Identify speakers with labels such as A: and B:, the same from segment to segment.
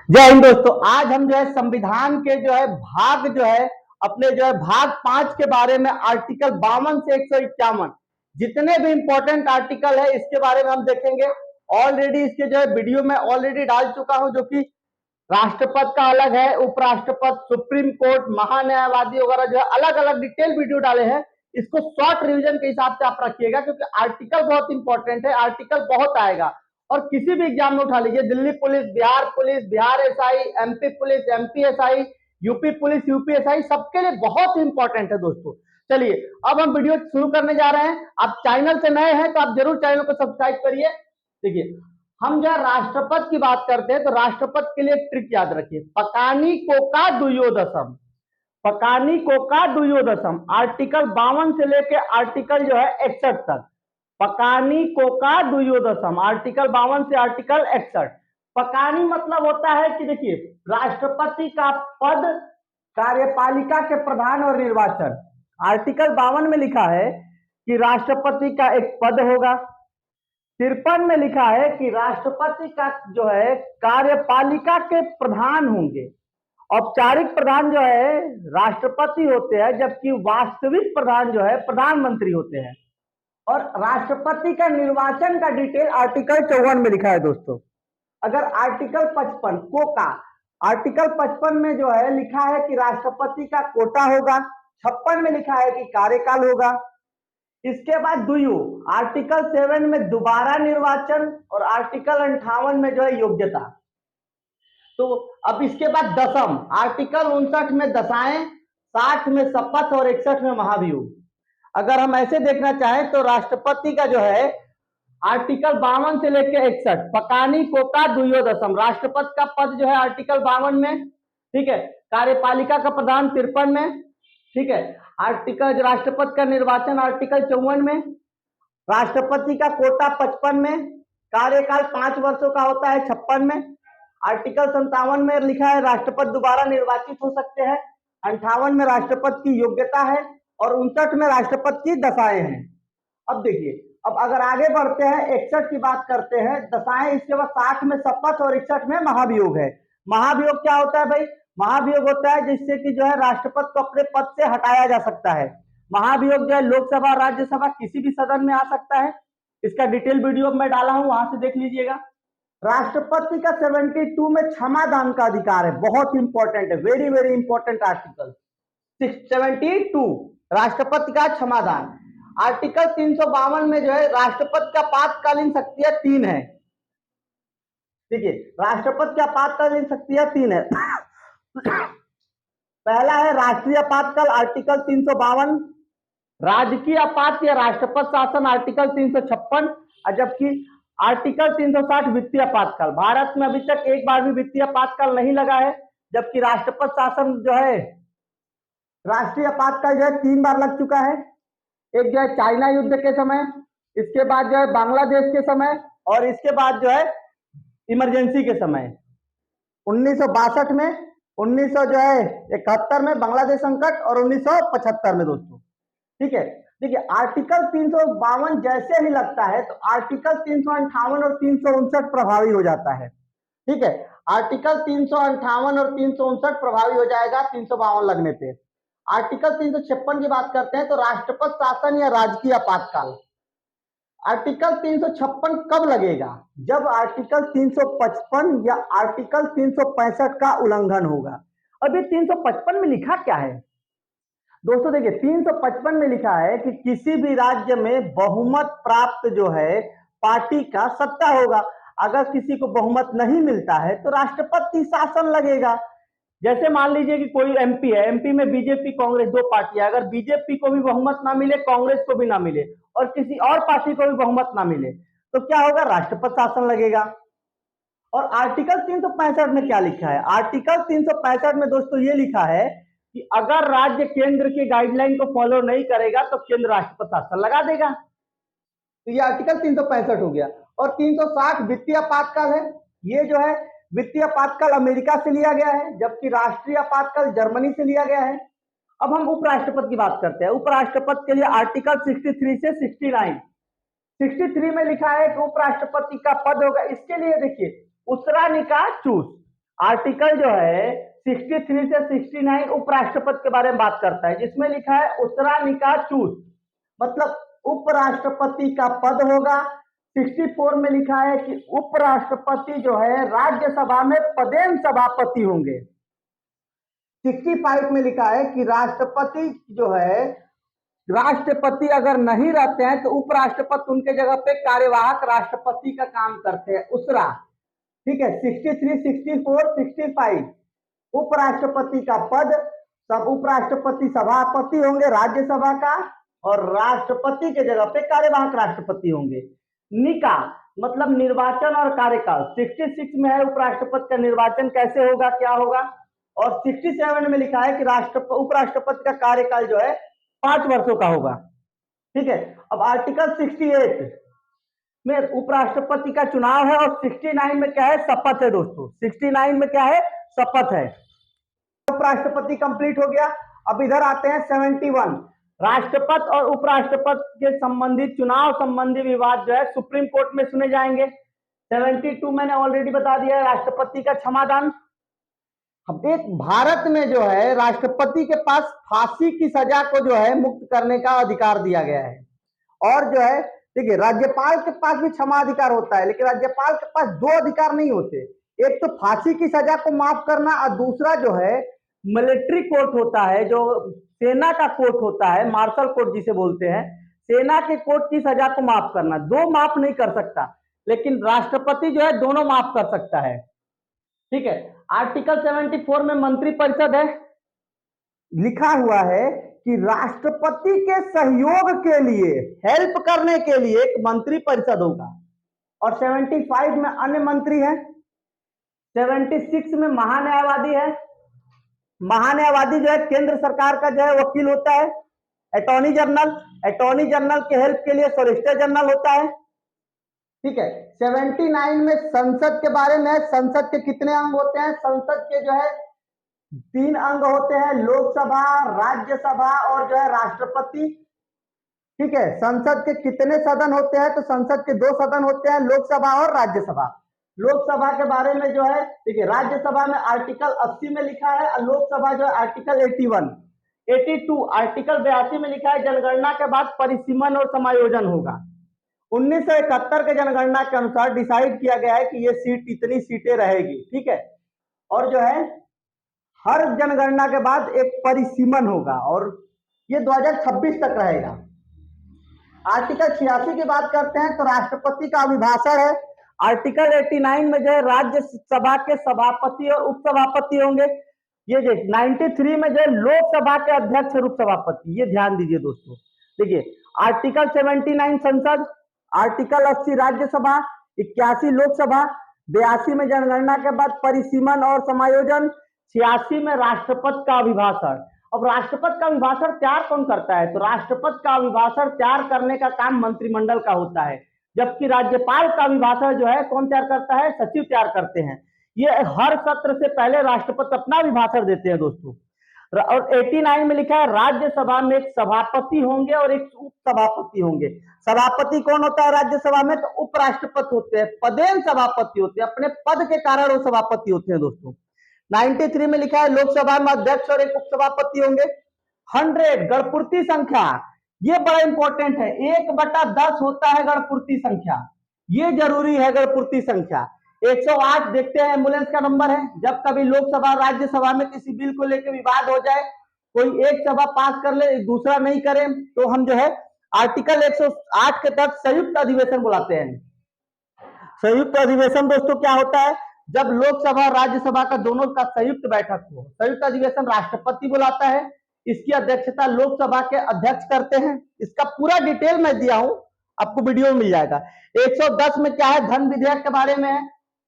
A: जय हिंद दोस्तों। आज हम जो है संविधान के अपने भाग 5 के बारे में आर्टिकल 52 से 151 जितने भी इंपॉर्टेंट आर्टिकल है इसके बारे में हम देखेंगे। ऑलरेडी इसके वीडियो में ऑलरेडी डाल चुका हूं, जो कि राष्ट्रपति का अलग है, उपराष्ट्रपति, सुप्रीम कोर्ट, महान्यायवादी वगैरह अलग अलग डिटेल वीडियो डाले हैं। इसको शॉर्ट रिवीजन के हिसाब से आप रखिएगा, क्योंकि आर्टिकल बहुत इंपॉर्टेंट है, आर्टिकल बहुत आएगा। और किसी भी एग्जाम में उठा लीजिए, Delhi police, Bihar SI, MP police, MP SI, UP police, UP SI, सबके लिए बहुत इंपॉर्टेंट है दोस्तों। चलिए अब हम वीडियो शुरू करने जा रहे हैं। आप चैनल से नए हैं तो आप जरूर चैनल को सब्सक्राइब करिए। देखिए, हम जब राष्ट्रपति की बात करते हैं तो राष्ट्रपति के लिए ट्रिक याद रखिए, पकानी कोका दुयोदशम, पकानी कोका दुयोदशम, आर्टिकल 52 से लेके आर्टिकल 61 तक। पकानी कोका दुयोदशम, आर्टिकल 52 से आर्टिकल 61। पकानी मतलब होता है कि देखिए, राष्ट्रपति का पद, कार्यपालिका के प्रधान और निर्वाचन। आर्टिकल 52 में लिखा है कि राष्ट्रपति का एक पद होगा। 53 में लिखा है कि राष्ट्रपति का कार्यपालिका के प्रधान होंगे। औपचारिक प्रधान राष्ट्रपति होते हैं, जबकि वास्तविक प्रधान प्रधानमंत्री होते हैं। और राष्ट्रपति का निर्वाचन का डिटेल आर्टिकल 54 में लिखा है दोस्तों। अगर आर्टिकल 55 कोटा, आर्टिकल 55 में लिखा है कि राष्ट्रपति का कोटा होगा। 56 में लिखा है कि कार्यकाल होगा। इसके बाद दुयो, आर्टिकल 7 में दोबारा निर्वाचन, और आर्टिकल 58 में योग्यता। तो अब इसके बाद दसम, आर्टिकल 59 में दशाएं, 60 में शपथ और 61 में महाभियोग। अगर हम ऐसे देखना चाहें तो राष्ट्रपति का आर्टिकल 52 से लेकर 61, पकानी कोका दुयोदशम, राष्ट्रपति का पद आर्टिकल 52 में, ठीक है। कार्यपालिका का प्रधान 53 में, ठीक है। आर्टिकल राष्ट्रपति का निर्वाचन आर्टिकल 54 में, राष्ट्रपति का कोटा 55 में, कार्यकाल 5 वर्षों का होता है 56 में। आर्टिकल 57 में लिखा है राष्ट्रपति दोबारा निर्वाचित हो सकते हैं। 58 में राष्ट्रपति की योग्यता है, और 59 में राष्ट्रपति की दशाएं हैं। अब देखिए, अब अगर आगे बढ़ते हैं 61 की बात करते हैं, दशाएं, इसके बाद 60 में शपथ और 61 में महाभियोग है। महाभियोग क्या होता है भाई? महाभियोग होता है जिससे कि राष्ट्रपति को अपने पद से हटाया जा सकता है। महाभियोग लोकसभा, राज्यसभा, किसी भी सदन में आ सकता है। इसका डिटेल वीडियो मैं डाला हूं, वहां से देख लीजिएगा। राष्ट्रपति का 72 में क्षमादान का अधिकार है, बहुत इंपॉर्टेंट है, वेरी वेरी इंपॉर्टेंट आर्टिकल 72, राष्ट्रपति का क्षमादान। आर्टिकल 352 में राष्ट्रपति का आपातकालीन शक्तियां 3 है। ठीक है, राष्ट्रपति की आपातकालीन शक्तियां 3 है। पहला है राष्ट्रीय आपातकाल, आर्टिकल 352, राजकीय आपात या राष्ट्रपति शासन, आर्टिकल 356, और जबकि आर्टिकल 360 वित्तीय आपातकाल। भारत में अभी तक एक बार भी वित्तीय आपातकाल नहीं लगा है, जबकि राष्ट्रपति शासन राष्ट्रीय आपातकाल 3 बार लग चुका है। एक चाइना युद्ध के समय, इसके बाद बांग्लादेश के समय, और इसके बाद इमरजेंसी के समय 1962 में, 1971 में बांग्लादेश संकट, और 1975 में दोस्तों। ठीक है, देखिए आर्टिकल 352 जैसे ही लगता है तो आर्टिकल 358 और 359 प्रभावी हो जाता है। ठीक है, आर्टिकल 358 और 359 प्रभावी हो जाएगा 352 लगने पे। आर्टिकल 356 की बात करते हैं तो राष्ट्रपति शासन या राजकीय आपातकाल। आर्टिकल 356 कब लगेगा? जब आर्टिकल 355 या आर्टिकल 365 का उल्लंघन होगा। अभी 355 में लिखा क्या है दोस्तों? देखिए, 355 में लिखा है कि किसी भी राज्य में बहुमत प्राप्त पार्टी का सत्ता होगा। अगर किसी को बहुमत नहीं मिलता है तो राष्ट्रपति शासन लगेगा। जैसे मान लीजिए कि कोई एमपी है, एमपी में बीजेपी कांग्रेस 2 पार्टियां, अगर बीजेपी को भी बहुमत ना मिले, कांग्रेस को भी ना मिले, और किसी और पार्टी को भी बहुमत ना मिले, तो क्या होगा? राष्ट्रपति शासन लगेगा। और आर्टिकल 365 में क्या लिखा है? आर्टिकल 365 में दोस्तों ये लिखा है कि अगर राज्य केंद्र की गाइडलाइन को फॉलो नहीं करेगा तो केंद्र राष्ट्रपति शासन लगा देगा। तो ये आर्टिकल 365 हो गया। और 360 वित्तीय आपातकाल है। ये वित्तीय आपातकाल अमेरिका से लिया गया है, जबकि राष्ट्रीय आपातकाल जर्मनी से लिया गया है। अब हम उपराष्ट्रपति की बात करते हैं। उपराष्ट्रपति के लिए आर्टिकल 63 से 69, 63 में लिखा है कि उपराष्ट्रपति का पद होगा। इसके लिए देखिए, उसरा निकाह चूस, आर्टिकल जो है 63 से 69 उपराष्ट्रपति के बारे में बात करता है, जिसमें लिखा है उसरा निका चूस, मतलब उपराष्ट्रपति का पद होगा। 64 में लिखा है कि उपराष्ट्रपति जो है राज्यसभा में पदेन सभापति होंगे। 65 में लिखा है कि राष्ट्रपति जो है, राष्ट्रपति अगर नहीं रहते हैं तो उपराष्ट्रपति उनके जगह पे कार्यवाहक राष्ट्रपति का काम करते हैं, उसरा। ठीक है, 63, 64, 65 उपराष्ट्रपति का पद, सब उपराष्ट्रपति सभापति होंगे राज्यसभा का, और राष्ट्रपति के जगह पे कार्यवाहक राष्ट्रपति होंगे। निका मतलब निर्वाचन और कार्यकाल, 66 में है उपराष्ट्रपति का निर्वाचन कैसे होगा, क्या होगा, और 67 में लिखा है कि उपराष्ट्रपति का कार्यकाल जो है 5 वर्षों का होगा। ठीक है, अब आर्टिकल 68 में उपराष्ट्रपति का चुनाव है, और 69 में क्या है, शपथ है दोस्तों। 69 में क्या है, शपथ है। उपराष्ट्रपति कंप्लीट हो गया। अब इधर आते हैं 71, राष्ट्रपति और उपराष्ट्रपति के संबंधित चुनाव संबंधी विवाद जो है सुप्रीम कोर्ट में सुने जाएंगे। 72 मैंने ऑलरेडी बता दिया है, राष्ट्रपति का क्षमादान। अब एक भारत में जो है राष्ट्रपति के पास फांसी की सजा को जो है मुक्त करने का अधिकार दिया गया है, और जो है देखिए राज्यपाल के पास भी क्षमा अधिकार होता है, लेकिन राज्यपाल के पास 2 अधिकार नहीं होते, एक तो फांसी की सजा को माफ करना, और दूसरा जो है मिलिट्री कोर्ट होता है, जो सेना का कोर्ट होता है, मार्शल कोर्ट जिसे बोलते हैं, सेना के कोर्ट की सजा को माफ करना। 2 माफ नहीं कर सकता, लेकिन राष्ट्रपति जो है दोनों माफ कर सकता है। ठीक है, आर्टिकल 74 में मंत्रिपरिषद है, लिखा हुआ है कि राष्ट्रपति के सहयोग के लिए, हेल्प करने के लिए एक मंत्रिपरिषद होगा, और 75 में अन्य मंत्री है। 76 में महान्यायवादी है। महान्यायवादी जो है केंद्र सरकार का जो है वकील होता है। अटॉर्नी जनरल के हेल्प के लिए सॉलिसिटर जनरल होता है। ठीक है, 79 में संसद के बारे में, संसद के कितने अंग होते हैं, संसद के जो है 3 अंग होते हैं, लोकसभा, राज्यसभा और जो है राष्ट्रपति। ठीक है, संसद के कितने सदन होते हैं, तो संसद के 2 सदन होते हैं, लोकसभा और राज्यसभा। लोकसभा के बारे में जो है देखिए, राज्यसभा में आर्टिकल 80 में लिखा है, और लोकसभा जो है आर्टिकल 81, 82, आर्टिकल 82 में लिखा है जनगणना के बाद परिसीमन और समायोजन होगा। 1971 के जनगणना के अनुसार डिसाइड किया गया है कि ये सीट इतनी सीटें रहेगी। ठीक है, और जो है हर जनगणना के बाद एक परिसीमन होगा, और ये 2026 तक रहेगा। आर्टिकल 86 की बात करते हैं तो राष्ट्रपति का अभिभाषण है। आर्टिकल 89 में जो है राज्यसभा के सभापति और उपसभापति होंगे। ये 93 में जो है लोकसभा के अध्यक्ष और उपसभापति, ये ध्यान दीजिए दोस्तों। देखिए, आर्टिकल 79 संसद, आर्टिकल 80 राज्यसभा, 81 लोकसभा, 82 में जनगणना के बाद परिसीमन और समायोजन, 86 में राष्ट्रपति का अभिभाषण। अब राष्ट्रपति का अभिभाषण तैयार कौन करता है, तो राष्ट्रपति का अभिभाषण तैयार करने का काम मंत्रिमंडल का होता है, जबकि राज्यपाल का अभिभाषण जो है कौन तैयार करता है, सचिव तैयार करते हैं। ये हर सत्र से पहले राष्ट्रपति अपना अभिभाषण देते हैं दोस्तों। और 89 में लिखा है राज्यसभा में एक सभापति होंगे और एक उपसभापति होंगे। सभापति कौन होता है राज्यसभा में, तो उपराष्ट्रपति होते हैं, पदेन सभापति होते हैं, अपने पद के कारण वो सभापति होते हैं दोस्तों। 93 में लिखा है लोकसभा में अध्यक्ष और एक उपसभापति होंगे। 100 गणपूर्ति संख्या, ये बड़ा इंपॉर्टेंट है, 1/10 होता है गणपूर्ति संख्या, ये जरूरी है गणपूर्ति संख्या। 108 देखते हैं एम्बुलेंस का नंबर है। जब कभी लोकसभा राज्यसभा में किसी बिल को लेकर विवाद हो जाए, कोई एक सभा पास कर ले दूसरा नहीं करे, तो हम जो है आर्टिकल 108 के तहत संयुक्त अधिवेशन बुलाते हैं। संयुक्त अधिवेशन दोस्तों क्या होता है, जब लोकसभा और राज्यसभा का दोनों का संयुक्त बैठक हो, संयुक्त अधिवेशन राष्ट्रपति बुलाता है, इसकी अध्यक्षता लोकसभा के अध्यक्ष करते हैं। इसका पूरा डिटेल मैं दिया हूं, आपको वीडियो में मिल जाएगा। 110 में क्या है, धन विधेयक के बारे में है।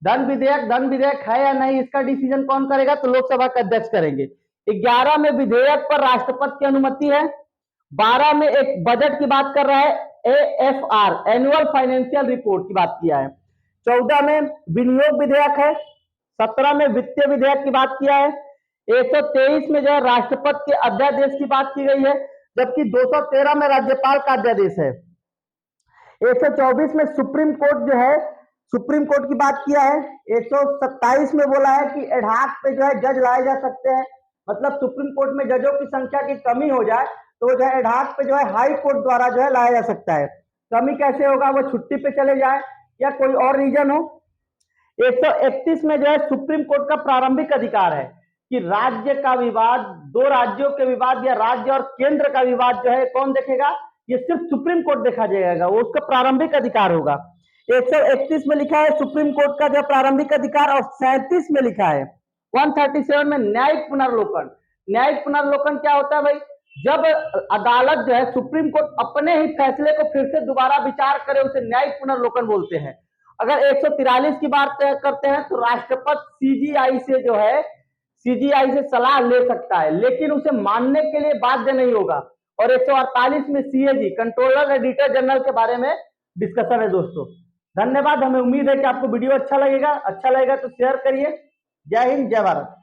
A: धन विधेयक है या नहीं, इसका डिसीजन कौन करेगा, तो लोकसभा के अध्यक्ष करेंगे। 11 में विधेयक पर राष्ट्रपति की अनुमति है। 12 में एक बजट की बात कर रहा है, AFR एनुअल फाइनेंशियल रिपोर्ट की बात किया है। 14 में विनियोग विधेयक है। 17 में वित्तीय विधेयक की बात किया है। 123 में जो है राष्ट्रपति के अध्यादेश की बात की गई है, जबकि 213 में राज्यपाल का अध्यादेश है। 124 में सुप्रीम कोर्ट जो है सुप्रीम कोर्ट की बात किया है, 127 में बोला है कि एडहॉक पे जो है जज लाए जा सकते हैं, मतलब सुप्रीम कोर्ट में जजों की संख्या की कमी हो जाए तो जो है एडहॉक पे जो है हाई कोर्ट द्वारा जो है लाया जा सकता है। कमी कैसे होगा, वो छुट्टी पे चले जाए या कोई और रीजन हो। 131 में जो है सुप्रीम कोर्ट का प्रारंभिक अधिकार है कि राज्य का विवाद, दो राज्यों के विवाद या राज्य और केंद्र का विवाद जो है कौन देखेगा, ये सिर्फ सुप्रीम कोर्ट देखा जाएगा, वो उसका प्रारंभिक अधिकार होगा। 131 में लिखा है सुप्रीम कोर्ट का जो प्रारंभिक अधिकार, और 37 में लिखा है 137 में न्यायिक पुनर्लोकन। न्यायिक पुनर्लोकन क्या होता है भाई, जब अदालत जो है सुप्रीम कोर्ट अपने ही फैसले को फिर से दोबारा विचार करे उसे न्यायिक पुनर्लोकन बोलते हैं। अगर 143 की बात करते हैं तो राष्ट्रपति सीजीआई से जो है सीजीआई से सलाह ले सकता है, लेकिन उसे मानने के लिए बाध्य नहीं होगा। और 148 में सीएजी कंट्रोलर एडिटर जनरल के बारे में डिस्कशन है दोस्तों। धन्यवाद, हमें उम्मीद है कि आपको वीडियो अच्छा लगेगा तो शेयर करिए। जय हिंद, जय भारत।